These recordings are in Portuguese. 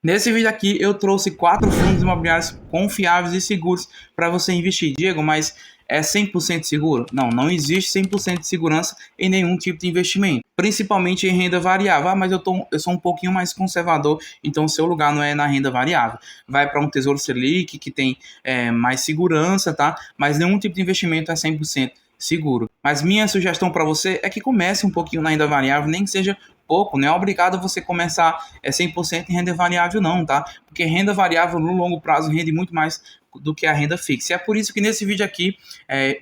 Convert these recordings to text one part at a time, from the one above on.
Nesse vídeo aqui eu trouxe 4 fundos imobiliários confiáveis e seguros para você investir. Diego, mas é 100% seguro? Não, não existe 100% de segurança em nenhum tipo de investimento, principalmente em renda variável. Ah, mas eu sou um pouquinho mais conservador, então o seu lugar não é na renda variável. Vai para um Tesouro Selic que tem mais segurança, tá? Mas nenhum tipo de investimento é 100% seguro. Mas minha sugestão para você é que comece um pouquinho na renda variável, nem que seja pouco, não é obrigado você começar 100% em renda variável não, tá? Porque renda variável no longo prazo rende muito mais do que a renda fixa. E é por isso que nesse vídeo aqui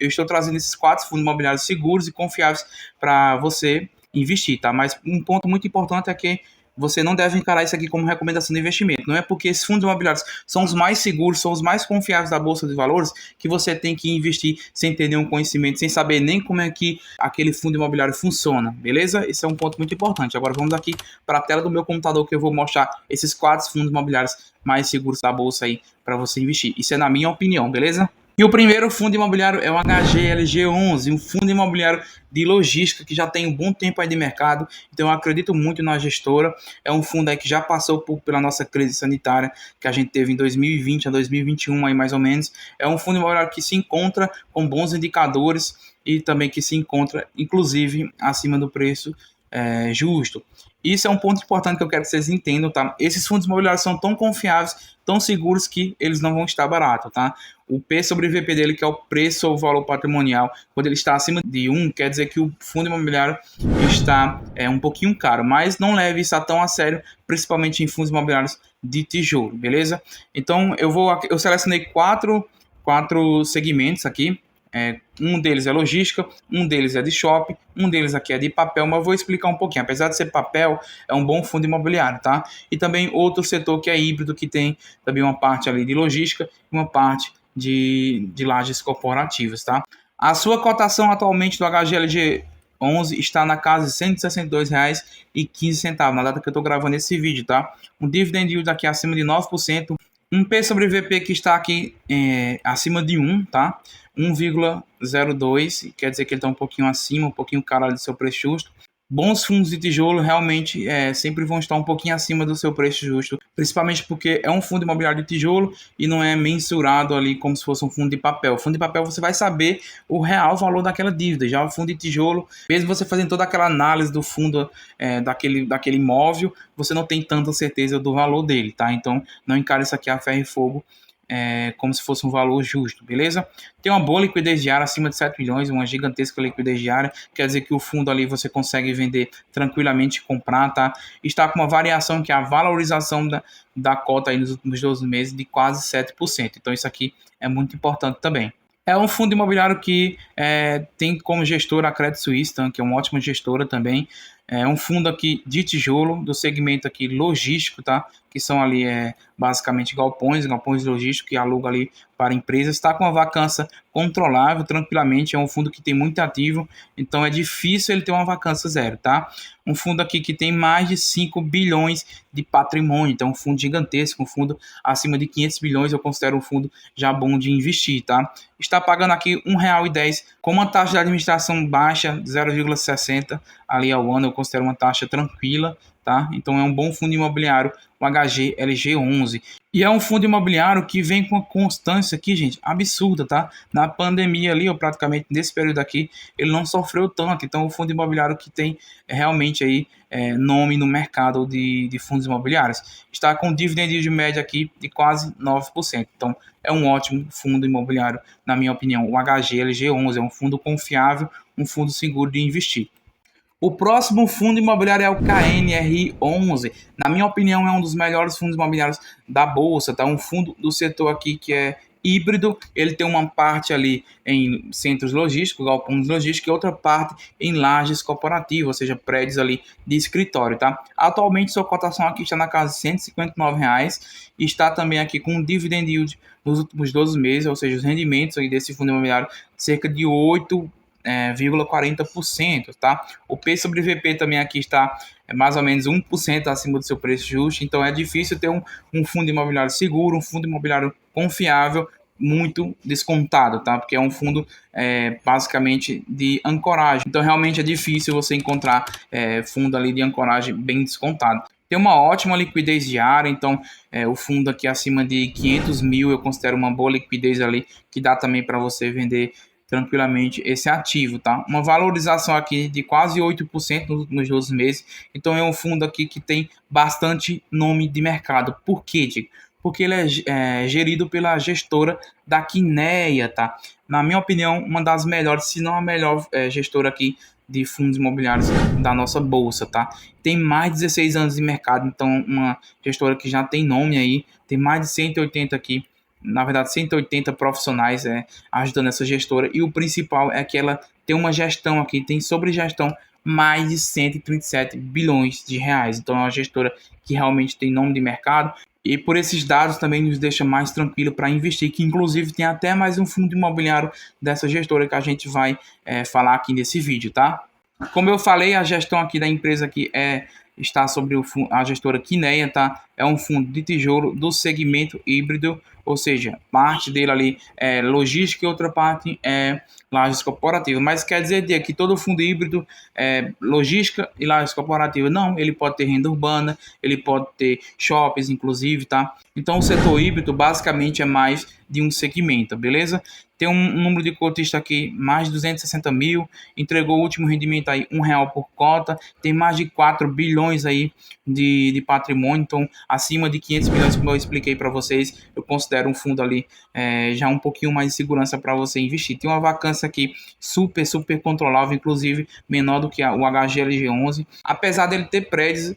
eu estou trazendo esses 4 fundos imobiliários seguros e confiáveis para você investir, tá? Mas um ponto muito importante é que você não deve encarar isso aqui como recomendação de investimento. Não é porque esses fundos imobiliários são os mais seguros, são os mais confiáveis da Bolsa de Valores, que você tem que investir sem ter nenhum conhecimento, sem saber nem como é que aquele fundo imobiliário funciona, beleza? Esse é um ponto muito importante. Agora vamos aqui para a tela do meu computador que eu vou mostrar esses 4 fundos imobiliários mais seguros da Bolsa aí para você investir. Isso é na minha opinião, beleza? E o primeiro fundo imobiliário é o HGLG11, um fundo imobiliário de logística que já tem um bom tempo aí de mercado, então eu acredito muito na gestora. É um fundo aí que já passou pela nossa crise sanitária que a gente teve em 2020 a 2021 aí mais ou menos. É um fundo imobiliário que se encontra com bons indicadores e também que se encontra inclusive acima do preço justo. Isso é um ponto importante que eu quero que vocês entendam, tá? Esses fundos imobiliários são tão confiáveis, tão seguros que eles não vão estar baratos, tá? O P sobre VP dele, que é o preço ou valor patrimonial, quando ele está acima de 1, quer dizer que o fundo imobiliário está um pouquinho caro, mas não leve isso tão a sério, principalmente em fundos imobiliários de tijolo, beleza? Então eu selecionei quatro segmentos aqui. Um deles é logística, um deles é de shopping, um deles aqui é de papel, mas eu vou explicar um pouquinho. Apesar de ser papel, é um bom fundo imobiliário, tá? E também outro setor que é híbrido, que tem também uma parte ali de logística e uma parte de lajes corporativas, tá? A sua cotação atualmente do HGLG 11 está na casa de R$ 162,15 na data que eu estou gravando esse vídeo, tá? Um dividend yield aqui acima de 9%, um P sobre VP que está aqui acima de 1, tá? 1,02, quer dizer que ele está um pouquinho acima, um pouquinho caro do seu preço justo. Bons fundos de tijolo realmente sempre vão estar um pouquinho acima do seu preço justo, principalmente porque é um fundo imobiliário de tijolo e não é mensurado ali como se fosse um fundo de papel. O fundo de papel você vai saber o real valor daquela dívida. Já o fundo de tijolo, mesmo você fazendo toda aquela análise do fundo daquele imóvel, você não tem tanta certeza do valor dele, tá? Então não encare isso aqui a ferro e fogo como se fosse um valor justo, beleza? Tem uma boa liquidez diária, acima de 7 milhões, uma gigantesca liquidez diária, quer dizer que o fundo ali você consegue vender tranquilamente e comprar, tá? Está com uma variação que é a valorização da cota aí nos últimos 12 meses de quase 7%, então isso aqui é muito importante também. É um fundo imobiliário que tem como gestora a Credit Suisse, que é uma ótima gestora também. É um fundo aqui de tijolo, do segmento aqui logístico, tá? Que são ali basicamente galpões logísticos que alugam ali para empresas. Está com uma vacância controlável, tranquilamente. É um fundo que tem muito ativo, então é difícil ele ter uma vacância zero, tá? Um fundo aqui que tem mais de 5 bilhões de patrimônio, então um fundo gigantesco, um fundo acima de 500 bilhões, eu considero um fundo já bom de investir, tá? Está pagando aqui R$ 1,10 com uma taxa de administração baixa, 0,60 ali ao ano, eu considero uma taxa tranquila, tá? Então é um bom fundo imobiliário, o HGLG11. E é um fundo imobiliário que vem com uma constância aqui, gente, absurda, tá? Na pandemia ali, ou praticamente nesse período aqui, ele não sofreu tanto. Então, o fundo imobiliário que tem realmente aí nome no mercado de fundos imobiliários. Está com dividend de média aqui de quase 9%. Então, é um ótimo fundo imobiliário, na minha opinião. O HGLG11 é um fundo confiável, um fundo seguro de investir. O próximo fundo imobiliário é o KNR11. Na minha opinião, é um dos melhores fundos imobiliários da Bolsa. Tá? Um fundo do setor aqui que é híbrido. Ele tem uma parte ali em centros logísticos, galpões logísticos, e outra parte em lajes corporativas, ou seja, prédios ali de escritório. Tá? Atualmente, sua cotação aqui está na casa de R$ 159. E está também aqui com um dividend yield nos últimos 12 meses, ou seja, os rendimentos aí desse fundo imobiliário, cerca de 8,40%, tá? O P sobre VP também aqui está mais ou menos 1% acima do seu preço justo, então é difícil ter um fundo imobiliário seguro, um fundo imobiliário confiável, muito descontado, tá? Porque é um fundo basicamente de ancoragem, então realmente é difícil você encontrar fundo ali de ancoragem bem descontado. tem uma ótima liquidez diária, então o fundo aqui acima de 500 mil eu considero uma boa liquidez ali, que dá também para você vender tranquilamente esse ativo, tá? Uma valorização aqui de quase 8% nos 12 meses, então é um fundo aqui que tem bastante nome de mercado. Por quê, Diego? Porque ele é gerido pela gestora da Quineia, tá? Na minha opinião, uma das melhores, se não a melhor gestora aqui de fundos imobiliários da nossa bolsa, tá? Tem mais de 16 anos de mercado, então uma gestora que já tem nome aí, tem mais de 180 aqui, na verdade 180 profissionais ajudando essa gestora, e o principal é que ela tem uma gestão aqui, tem sobre gestão mais de 137 bilhões de reais, então é uma gestora que realmente tem nome de mercado, e por esses dados também nos deixa mais tranquilo para investir, que inclusive tem até mais um fundo imobiliário dessa gestora que a gente vai falar aqui nesse vídeo, tá? Como eu falei, a gestão aqui da empresa aqui está sobre a gestora Quineia, tá? É um fundo de tijolo do segmento híbrido, ou seja, parte dele ali é logística e outra parte é lajes corporativas. Mas quer dizer que todo fundo híbrido é logística e lajes corporativas? Não, ele pode ter renda urbana, ele pode ter shoppings, inclusive, tá? Então o setor híbrido basicamente é mais de um segmento, beleza? Tem um número de cotistas aqui, mais de 260 mil, entregou o último rendimento aí, R$ 1 por cota, tem mais de 4 bilhões aí de patrimônio, então acima de 500 milhões, como eu expliquei para vocês, eu considero um fundo ali já um pouquinho mais de segurança para você investir. Tem uma vacância aqui super controlável, inclusive menor do que o HGLG11, apesar dele ter prédios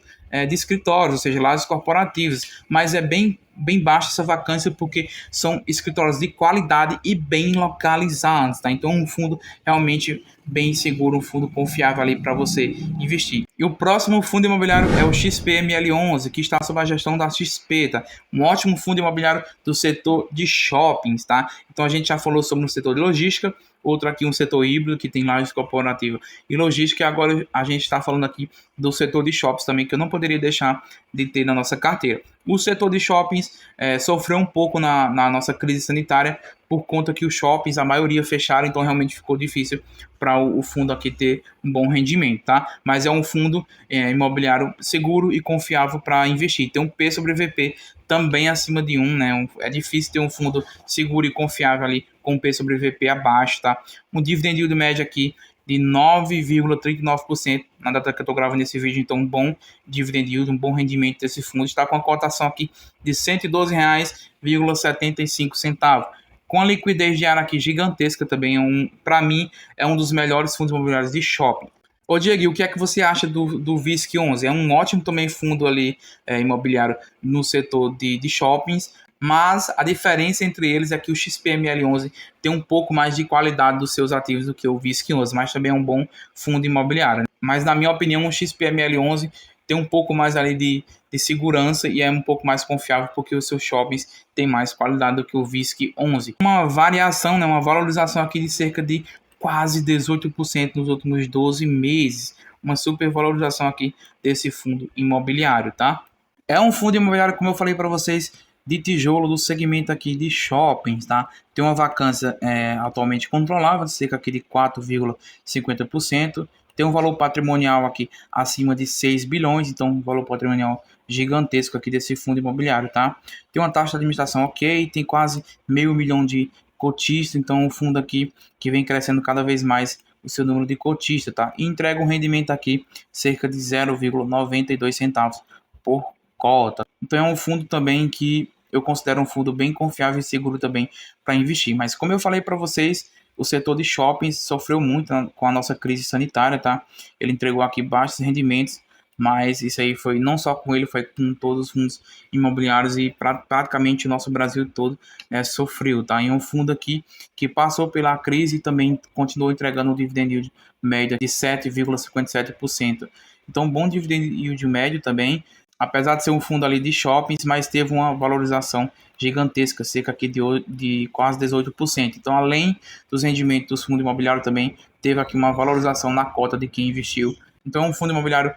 de escritórios, ou seja, lajes corporativos, mas é bem baixa essa vacância porque são escritórios de qualidade e bem localizados, tá? Então um fundo realmente bem seguro, um fundo confiável ali para você investir. E o próximo fundo imobiliário é o XPML11, que está sob a gestão da XP, tá? Um ótimo fundo imobiliário do setor de shoppings, tá? Então a gente já falou sobre o setor de logística, outro aqui um setor híbrido que tem lajes corporativa e logística, e agora a gente está falando aqui do setor de shoppings também, que eu não poderia deixar de ter na nossa carteira. O setor de shoppings sofreu um pouco na nossa crise sanitária, por conta que os shoppings, a maioria fecharam, então realmente ficou difícil para o fundo aqui ter um bom rendimento, tá? Mas é um fundo imobiliário seguro e confiável para investir. Tem um P sobre VP também acima de 1, né? É difícil ter um fundo seguro e confiável ali com P sobre VP abaixo, tá? Um dividend yield médio aqui de 9,39% na data que eu estou gravando esse vídeo, então um bom dividend yield, um bom rendimento desse fundo, está com a cotação aqui de R$ 112,75, com a liquidez diária aqui gigantesca também, para mim, é um dos melhores fundos imobiliários de shopping. Ô Diego, o que é que você acha do VISC11? É um ótimo também fundo ali imobiliário no setor de shoppings, mas a diferença entre eles é que o XPML11 tem um pouco mais de qualidade dos seus ativos do que o VISC11, mas também é um bom fundo imobiliário. Mas na minha opinião o XPML11 tem um pouco mais ali de segurança e é um pouco mais confiável porque os seus shoppings têm mais qualidade do que o VISC11. Uma variação, né, uma valorização aqui de cerca de quase 18% nos últimos 12 meses. Uma super valorização aqui desse fundo imobiliário, tá? É um fundo imobiliário, como eu falei para vocês, de tijolo do segmento aqui de shoppings, tá? Tem uma vacância atualmente controlável, de cerca aqui de 4,50%. Tem um valor patrimonial aqui acima de 6 bilhões, então um valor patrimonial gigantesco aqui desse fundo imobiliário, tá? Tem uma taxa de administração ok, tem quase meio milhão de cotistas, então um fundo aqui que vem crescendo cada vez mais o seu número de cotistas, tá? E entrega um rendimento aqui cerca de 0,92 centavos por cota. Então é um fundo também que eu considero um fundo bem confiável e seguro também para investir. Mas como eu falei para vocês, o setor de shoppings sofreu muito com a nossa crise sanitária, tá? Ele entregou aqui baixos rendimentos, mas isso aí foi não só com ele, foi com todos os fundos imobiliários e praticamente o nosso Brasil todo sofreu, tá? E um fundo aqui que passou pela crise e também continuou entregando um dividend yield média de 7,57%. Então, bom dividend yield médio também, apesar de ser um fundo ali de shoppings, mas teve uma valorização gigantesca, cerca aqui de quase 18%. Então, além dos rendimentos dos fundos imobiliários, também teve aqui uma valorização na cota de quem investiu. Então, é um fundo imobiliário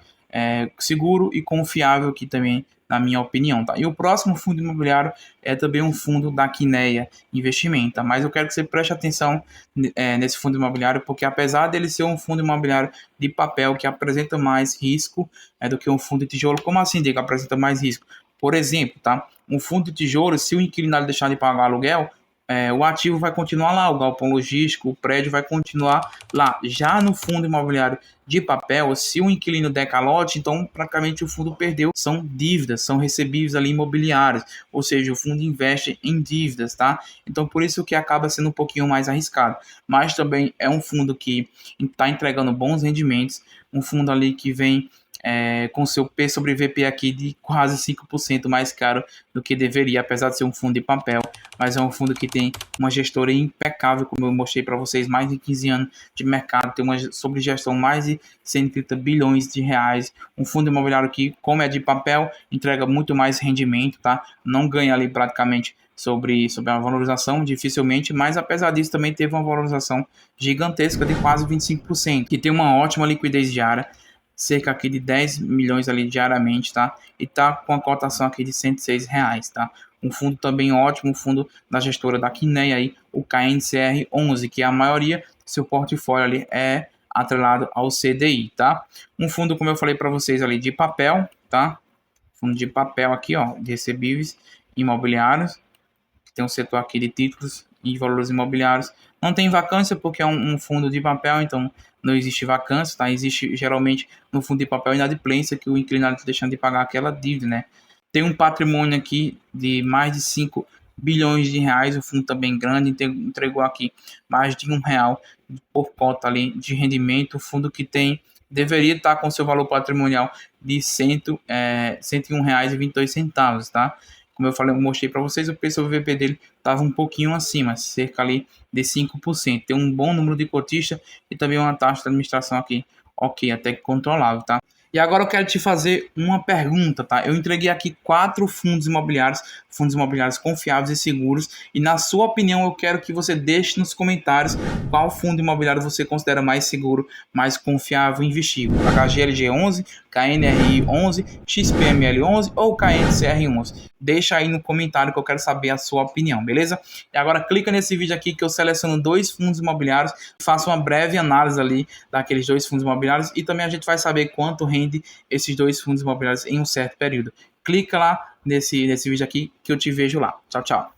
seguro e confiável que também na minha opinião, tá? E o próximo fundo imobiliário é também um fundo da Quineia Investimento, tá? Mas eu quero que você preste atenção nesse fundo imobiliário, porque apesar dele ser um fundo imobiliário de papel que apresenta mais risco do que um fundo de tijolo, como assim, Diego, apresenta mais risco? Por exemplo, tá? Um fundo de tijolo, se o inquilino deixar de pagar aluguel, o ativo vai continuar lá, o galpão logístico, o prédio vai continuar lá. Já no fundo imobiliário de papel, se o inquilino der calote, então praticamente o fundo perdeu. São dívidas, são recebíveis ali imobiliários, ou seja, o fundo investe em dívidas, tá? Então por isso que acaba sendo um pouquinho mais arriscado. Mas também é um fundo que está entregando bons rendimentos, um fundo ali que vem com seu P sobre VP aqui de quase 5% mais caro do que deveria, apesar de ser um fundo de papel, mas é um fundo que tem uma gestora impecável, como eu mostrei para vocês, mais de 15 anos de mercado, tem uma sobregestão mais de 130 bilhões de reais, um fundo imobiliário que, como é de papel, entrega muito mais rendimento, tá? Não ganha ali praticamente sobre a valorização, dificilmente, mas apesar disso também teve uma valorização gigantesca de quase 25%, que tem uma ótima liquidez diária, cerca aqui de 10 milhões ali diariamente, tá? E tá com a cotação aqui de R$ 106, tá? Um fundo também ótimo, um fundo da gestora da Quineia aí, o KNCR11, que a maioria do seu portfólio ali é atrelado ao CDI, tá? Um fundo, como eu falei para vocês ali, de papel, tá? Fundo de papel aqui, ó, de recebíveis imobiliários, que tem um setor aqui de títulos e valores imobiliários. Não tem vacância porque é um fundo de papel, então não existe vacância, tá? Existe geralmente no fundo de papel inadimplência, que o inquilino está deixando de pagar aquela dívida, né? Tem um patrimônio aqui de mais de 5 bilhões de reais, o fundo também grande, entregou aqui mais de R$ 1 por cota ali de rendimento, o fundo que deveria estar com seu valor patrimonial de R$ 101,22, tá? Como eu falei, eu mostrei para vocês, o preço do VP dele estava um pouquinho acima, cerca ali de 5%. Tem um bom número de cotistas e também uma taxa de administração aqui, ok, até que controlável, tá? E agora eu quero te fazer uma pergunta, tá? Eu entreguei aqui 4 fundos imobiliários confiáveis e seguros, e na sua opinião eu quero que você deixe nos comentários qual fundo imobiliário você considera mais seguro, mais confiável investir. O HGLG11, KNRI11, XPML11 ou KNCR11. Deixa aí no comentário que eu quero saber a sua opinião, beleza? E agora clica nesse vídeo aqui que eu seleciono 2 fundos imobiliários, faço uma breve análise ali daqueles 2 fundos imobiliários e também a gente vai saber quanto rende esses 2 fundos imobiliários em um certo período. Clica lá nesse vídeo aqui que eu te vejo lá. Tchau, tchau.